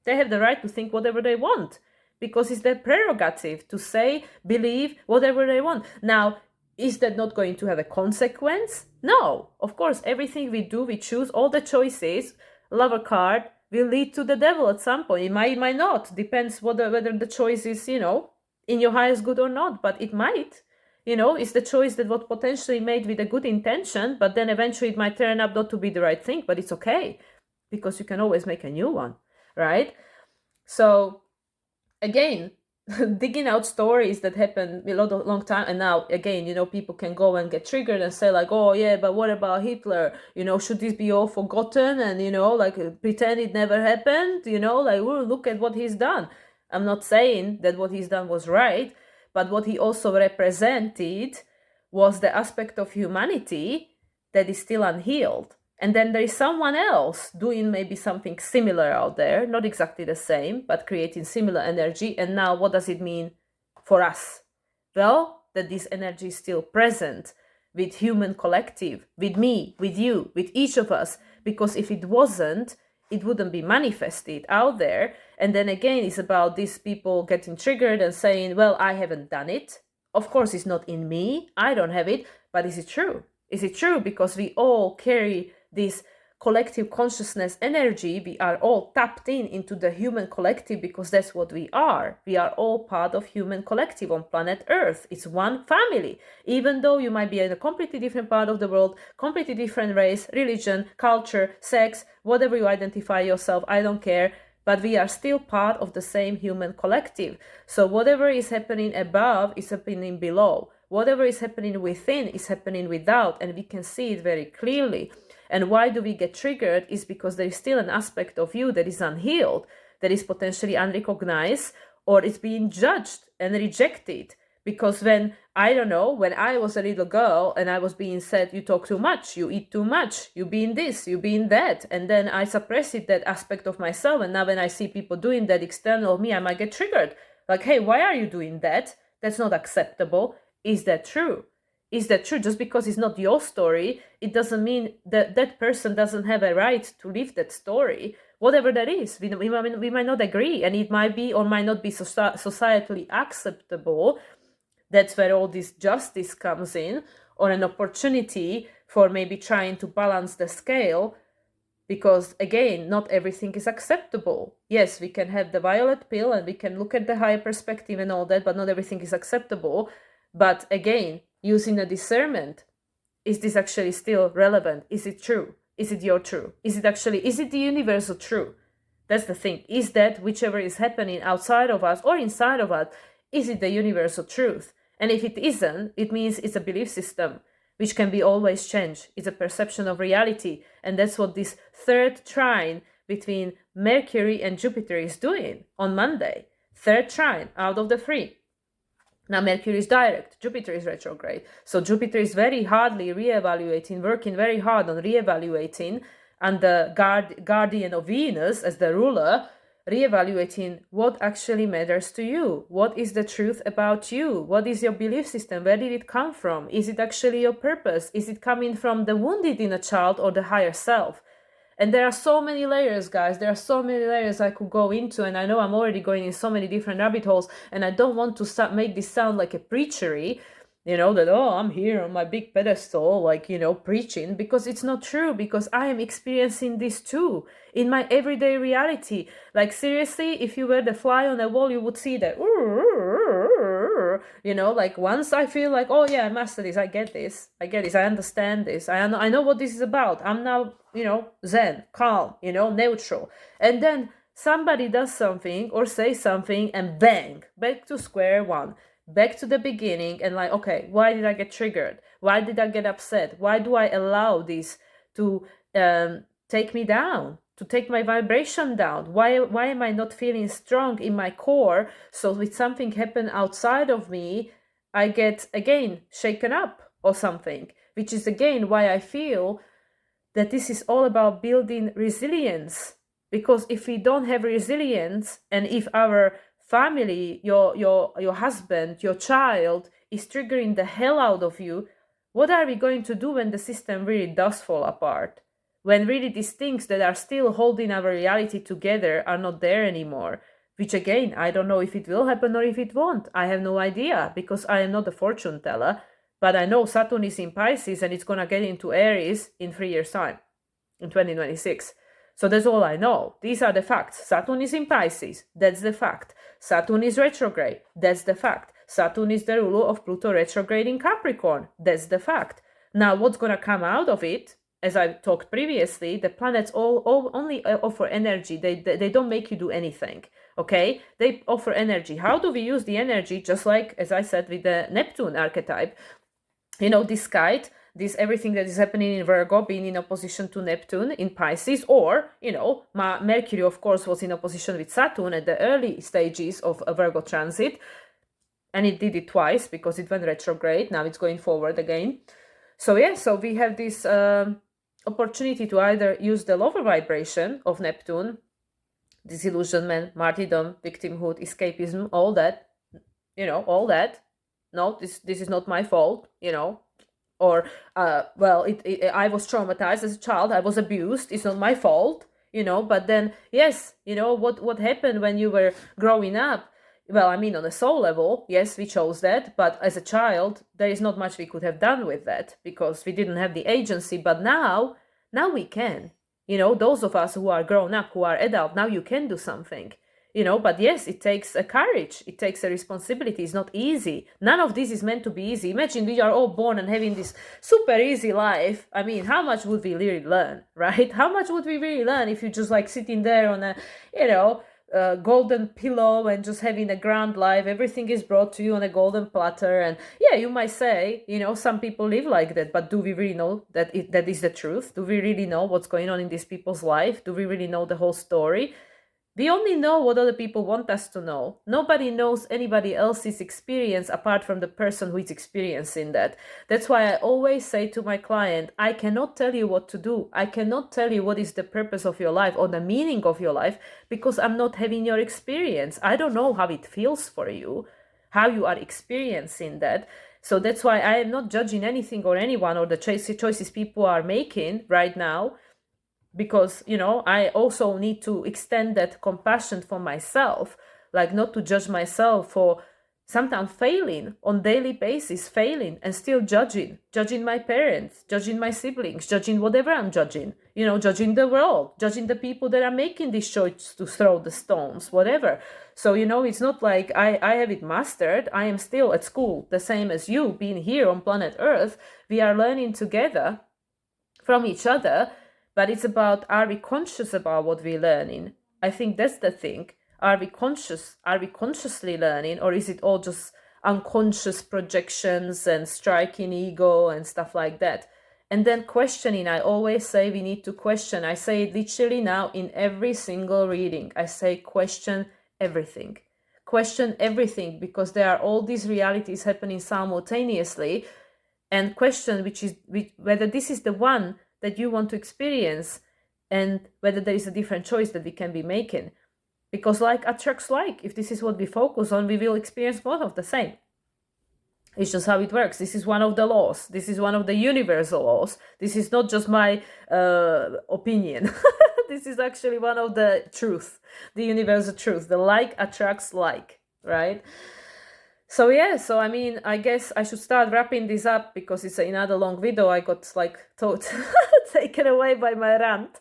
They have the right to think whatever they want, because it's their prerogative to say, believe whatever they want. Now, is that not going to have a consequence? No, of course. Everything we do, we choose, all the choices, lover card, will lead to the devil at some point. It might not. Depends whether the choice is, in your highest good or not, but it might. It's the choice that was potentially made with a good intention, but then eventually it might turn up not to be the right thing, but it's okay, because you can always make a new one, right? So again, digging out stories that happened a long time, and now again, people can go and get triggered and say like, oh yeah, but what about Hitler? Should this be all forgotten and like pretend it never happened? Like, oh, look at what he's done. I'm not saying that what he's done was right, but what he also represented was the aspect of humanity that is still unhealed. And then there is someone else doing maybe something similar out there, not exactly the same, but creating similar energy. And now what does it mean for us? Well, that this energy is still present with human collective, with me, with you, with each of us. Because if it wasn't, it wouldn't be manifested out there. And then again, it's about these people getting triggered and saying, well, I haven't done it. Of course, it's not in me. I don't have it. But is it true? Is it true? Because we all carry this collective consciousness energy. We are all tapped into the human collective, because that's what we are. We are all part of human collective on planet Earth. It's one family. Even though you might be in a completely different part of the world, completely different race, religion, culture, sex, whatever you identify yourself, I don't care. But we are still part of the same human collective. So whatever is happening above is happening below. Whatever is happening within is happening without, and we can see it very clearly. And why do we get triggered is because there is still an aspect of you that is unhealed, that is potentially unrecognized, or it's being judged and rejected. Because when I was a little girl and I was being said, you talk too much, you eat too much, you being this, you being that, and then I suppressed that aspect of myself, and now when I see people doing that external of me, I might get triggered. Like, hey, why are you doing that? That's not acceptable. Is that true? Is that true? Just because it's not your story, it doesn't mean that that person doesn't have a right to live that story. Whatever that is, we might not agree, and it might be or might not be societally acceptable. That's where all this justice comes in, or an opportunity for maybe trying to balance the scale. Because again, not everything is acceptable. Yes, we can have the violet pill and we can look at the higher perspective and all that, but not everything is acceptable. But again, using a discernment, is this actually still relevant? Is it true? Is it your true? Is it the universal true? That's the thing. Is that whichever is happening outside of us or inside of us, is it the universal truth? And if it isn't, it means it's a belief system, which can be always changed. It's a perception of reality. And that's what this third trine between Mercury and Jupiter is doing on Monday. Third trine out of the 3. Now Mercury is direct, Jupiter is retrograde. So Jupiter is very hardly reevaluating, working very hard on reevaluating, and the guardian of Venus as the ruler, reevaluating what actually matters to you. What is the truth about you? What is your belief system? Where did it come from? Is it actually your purpose? Is it coming from the wounded inner child or the higher self? And there are so many layers, guys. There are so many layers I could go into, and I know I'm already going in so many different rabbit holes, and I don't want to make this sound like a preachery, that, oh, I'm here on my big pedestal, like, preaching, because it's not true, because I am experiencing this too in my everyday reality. Like, seriously, if you were the fly on the wall, you would see that, like, once I feel like, oh yeah, I master this, I get this, I understand this, I know what this is about, I'm now, zen, calm, neutral, and then somebody does something or says something, and bang, back to square one, back to the beginning, and like, okay, why did I get triggered? Why did I get upset? Why do I allow this to take me down, to take my vibration down? Why am I not feeling strong in my core? So with something happen outside of me, I get again shaken up or something, which is again why I feel that this is all about building resilience. Because if we don't have resilience, and if our family, your husband, your child is triggering the hell out of you, what are we going to do when the system really does fall apart? When really these things that are still holding our reality together are not there anymore? Which again, I don't know if it will happen or if it won't. I have no idea, because I am not a fortune teller. But I know Saturn is in Pisces and it's going to get into Aries in 3 years' time, in 2026. So that's all I know. These are the facts. Saturn is in Pisces. That's the fact. Saturn is retrograde. That's the fact. Saturn is the ruler of Pluto retrograde in Capricorn. That's the fact. Now, what's going to come out of it, as I talked previously, the planets all only offer energy. They don't make you do anything, okay? They offer energy. How do we use the energy? Just like, as I said, with the Neptune archetype, this kite, this everything that is happening in Virgo being in opposition to Neptune in Pisces, or, Mercury, of course, was in opposition with Saturn at the early stages of a Virgo transit, and it did it twice because it went retrograde. Now it's going forward again. So we have this opportunity to either use the lower vibration of Neptune, disillusionment, martyrdom, victimhood, escapism, all that, all that. No, this is not my fault, or I was traumatized as a child, I was abused, it's not my fault, but then yes, what happened when you were growing up? Well, I mean, on a soul level, yes, we chose that, but as a child, there is not much we could have done with that because we didn't have the agency. But now we can, those of us who are grown up, who are adult, now you can do something, but yes, it takes a courage, it takes a responsibility. It's not easy. None of this is meant to be easy. Imagine we are all born and having this super easy life. I mean, how much would we really learn, right? How much would we really learn if you just like sitting there on a golden pillow and just having a grand life? Everything is brought to you on a golden platter, and yeah, you might say, some people live like that, but do we really know that that is the truth? Do we really know what's going on in these people's life? Do we really know the whole story? We only know what other people want us to know. Nobody knows anybody else's experience apart from the person who is experiencing that. That's why I always say to my client, I cannot tell you what to do. I cannot tell you what is the purpose of your life or the meaning of your life because I'm not having your experience. I don't know how it feels for you, how you are experiencing that. So that's why I am not judging anything or anyone or the choices people are making right now. Because, I also need to extend that compassion for myself, like not to judge myself for sometimes failing on daily basis, failing and still judging my parents, judging my siblings, judging whatever I'm judging, judging the world, judging the people that are making this choice to throw the stones, whatever. So, it's not like I have it mastered. I am still at school, the same as you being here on planet Earth. We are learning together from each other. But it's about, are we conscious about what we're learning? I think that's the thing. Are we conscious? Are we consciously learning? Or is it all just unconscious projections and striking ego and stuff like that? And then questioning. I always say we need to question. I say it literally now in every single reading. I say question everything. Question everything, because there are all these realities happening simultaneously. And question whether this is the one that you want to experience and whether there is a different choice that we can be making. Because like attracts like, if this is what we focus on, we will experience more of the same. It's just how it works. This is one of the laws. This is one of the universal laws. This is not just my opinion. This is actually one of the truth, the universal truth. The like attracts like, right? So I mean, I guess I should start wrapping this up because it's another long video. I got taken away by my rant,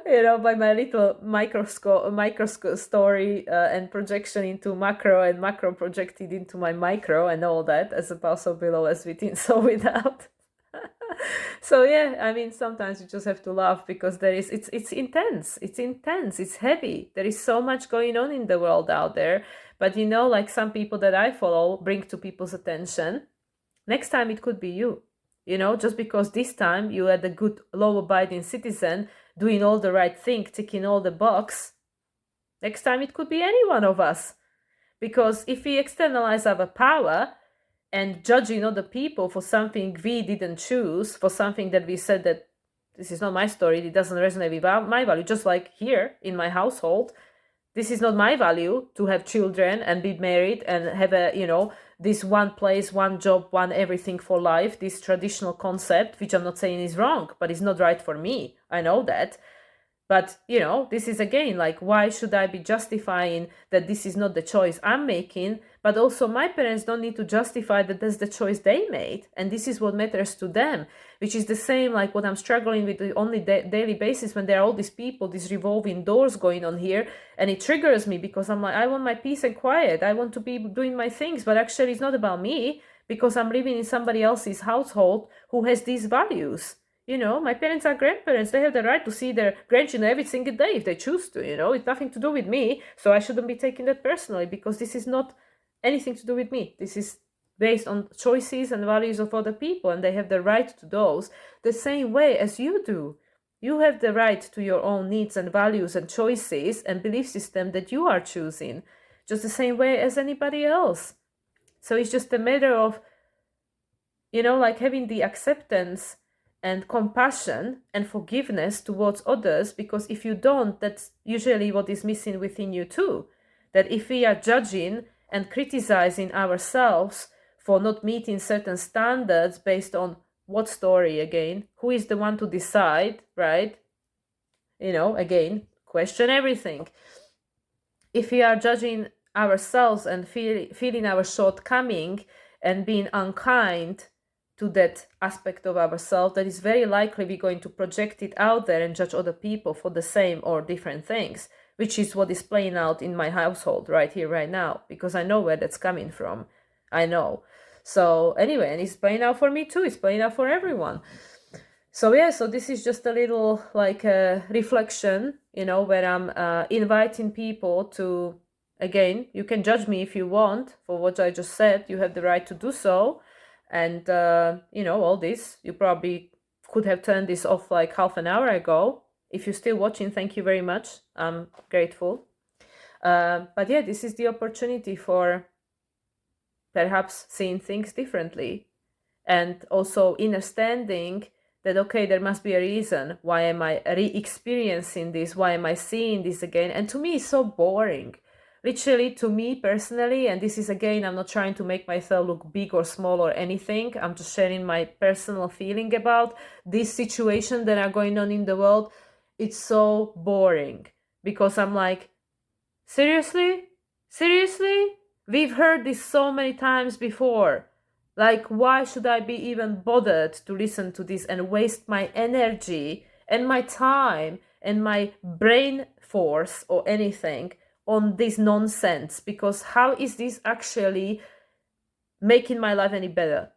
by my little microscope story and projection into macro, and macro projected into my micro and all that, as above so below, as within so without. So I mean, sometimes you just have to laugh because it's intense, it's heavy. There is so much going on in the world out there. But like some people that I follow bring to people's attention. Next time it could be you, just because this time you are the good law-abiding citizen doing all the right thing, ticking all the box. Next time it could be any one of us. Because if we externalize our power and judging other people for something we didn't choose, for something that we said that this is not my story, it doesn't resonate with my value, just like here in my household, this is not my value to have children and be married and have this one place, one job, one everything for life, this traditional concept, which I'm not saying is wrong, but it's not right for me. I know that. But, this is again, like, why should I be justifying that this is not the choice I'm making? But also my parents don't need to justify that that's the choice they made. And this is what matters to them, which is the same like what I'm struggling with on a daily basis when there are all these people, these revolving doors going on here. And it triggers me because I'm like, I want my peace and quiet. I want to be doing my things. But actually, it's not about me because I'm living in somebody else's household who has these values. My parents are grandparents. They have the right to see their grandchildren every single day if they choose to, It's nothing to do with me. So I shouldn't be taking that personally because this is not anything to do with me. This is based on choices and values of other people, and they have the right to those the same way as you do. You have the right to your own needs and values and choices and belief system that you are choosing, just the same way as anybody else. So it's just a matter of, like having the acceptance and compassion and forgiveness towards others, because if you don't, that's usually what is missing within you too. That if we are judging and criticizing ourselves for not meeting certain standards based on what story again, who is the one to decide, right? Again, question everything. If we are judging ourselves and feeling our shortcoming and being unkind to that aspect of ourselves, that is very likely we're going to project it out there and judge other people for the same or different things, which is what is playing out in my household right here, right now, because I know where that's coming from. I know. So anyway, and it's playing out for me too. It's playing out for everyone. So yeah, so this is just a little like a reflection, where I'm inviting people to, again, you can judge me if you want for what I just said. You have the right to do so. And, all this, you probably could have turned this off like half an hour ago. If you're still watching, thank you very much. I'm grateful. But yeah, this is the opportunity for perhaps seeing things differently and also understanding that, okay, there must be a reason. Why am I re-experiencing this? Why am I seeing this again? And to me, it's so boring. Literally, to me personally, and this is again, I'm not trying to make myself look big or small or anything. I'm just sharing my personal feeling about this situation that are going on in the world. It's so boring because I'm like, seriously? Seriously? We've heard this so many times before. Like, why should I be even bothered to listen to this and waste my energy and my time and my brain force or anything on this nonsense? Because how is this actually making my life any better?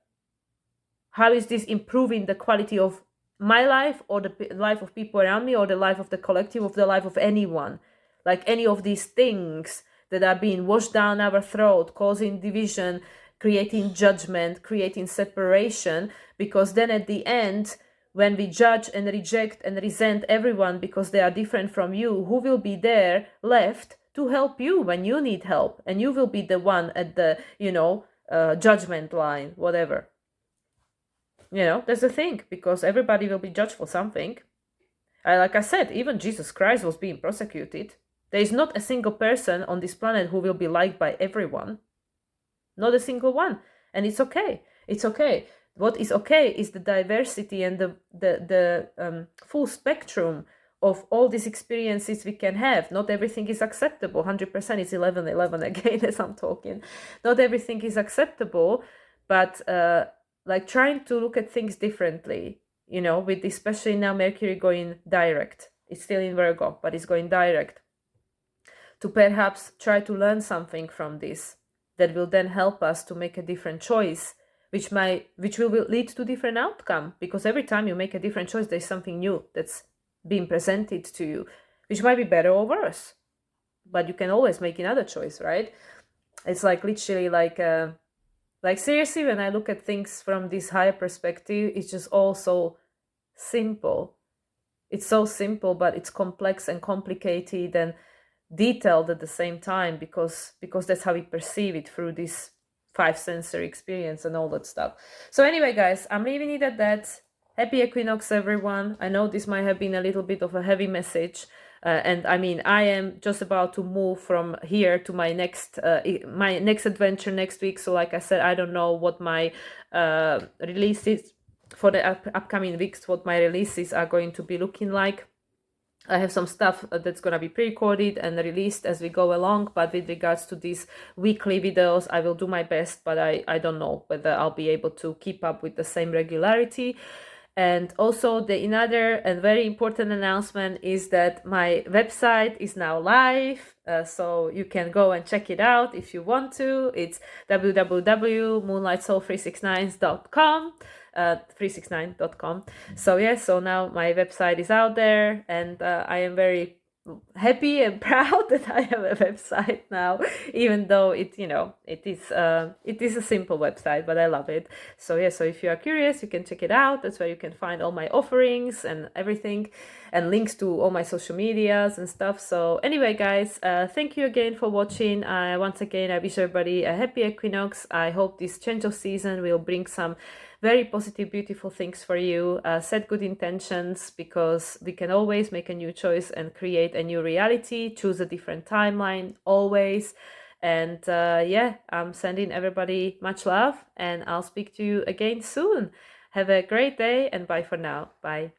How is this improving the quality of my life or the life of people around me or the life of the collective, of the life of anyone? Like any of these things that are being washed down our throat, causing division, creating judgment, creating separation, because then at the end, when we judge and reject and resent everyone because they are different from you, who will be there left to help you when you need help? And you will be the one at the, judgment line, whatever. That's the thing, because everybody will be judged for something. Like I said, even Jesus Christ was being persecuted. There is not a single person on this planet who will be liked by everyone. Not a single one. And it's okay. It's okay. What is okay is the diversity and the full spectrum of all these experiences we can have. Not everything is acceptable. 100% is 11-11 again as I'm talking. Not everything is acceptable, but like trying to look at things differently, with especially now Mercury going direct. It's still in Virgo, but it's going direct. To perhaps try to learn something from this that will then help us to make a different choice, which will lead to different outcome, because every time you make a different choice, there's something new that's being presented to you, which might be better or worse, but you can always make another choice, right? It's like literally like seriously, when I look at things from this higher perspective, it's just all so simple. It's so simple, but it's complex and complicated and detailed at the same time, because that's how we perceive it through this 5 sensory experience and all that stuff. So anyway, guys, I'm leaving it at that. Happy equinox, everyone. I know this might have been a little bit of a heavy message, and I mean, I am just about to move from here to my next adventure next week. So like I said, I don't know what my releases for the upcoming weeks, what my releases are going to be looking like. I have some stuff that's gonna be pre-recorded and released as we go along, but with regards to these weekly videos, I will do my best, but I don't know whether I'll be able to keep up with the same regularity. And also another and very important announcement is that my website is now live, so you can go and check it out if you want to. It's www.moonlightsoul369.com. 369.com. So yeah, so now my website is out there, and I am very happy and proud that I have a website now, even though it is a simple website, but I love it. So yeah, so if you are curious, you can check it out. That's where you can find all my offerings and everything, and links to all my social medias and stuff. So anyway, guys, thank you again for watching. Once again, I wish everybody a happy equinox. I hope this change of season will bring some very positive, beautiful things for you. Set good intentions, because we can always make a new choice and create a new reality. Choose a different timeline, always. And yeah, I'm sending everybody much love, and I'll speak to you again soon. Have a great day, and bye for now. Bye.